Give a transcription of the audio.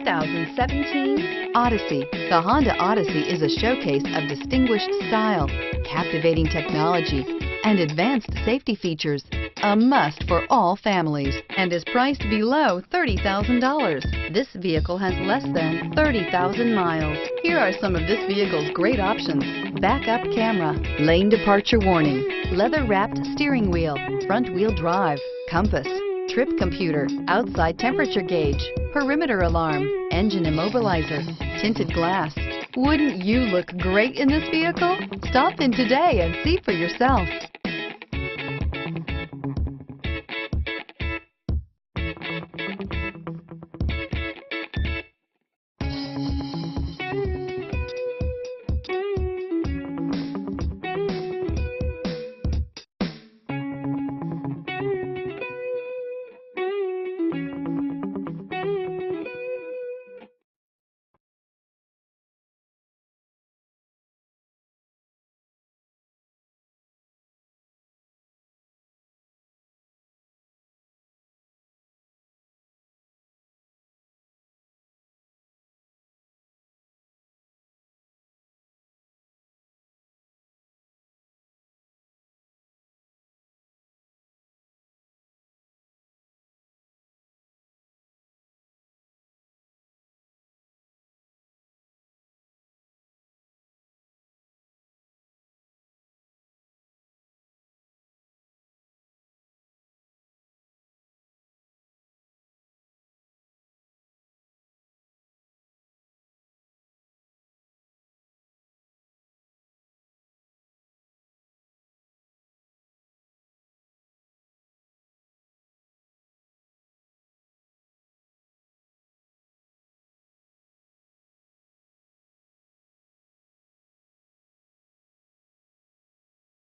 2017 Odyssey. The Honda Odyssey is a showcase of distinguished style, captivating technology, and advanced safety features. A must for all families and is priced below $30,000. This vehicle has less than 30,000 miles. Here are some of this vehicle's great options: backup camera, lane departure warning, leather-wrapped steering wheel, front-wheel drive, compass, trip computer, outside temperature gauge, perimeter alarm, engine immobilizer, tinted glass. Wouldn't you look great in this vehicle? Stop in today and see for yourself.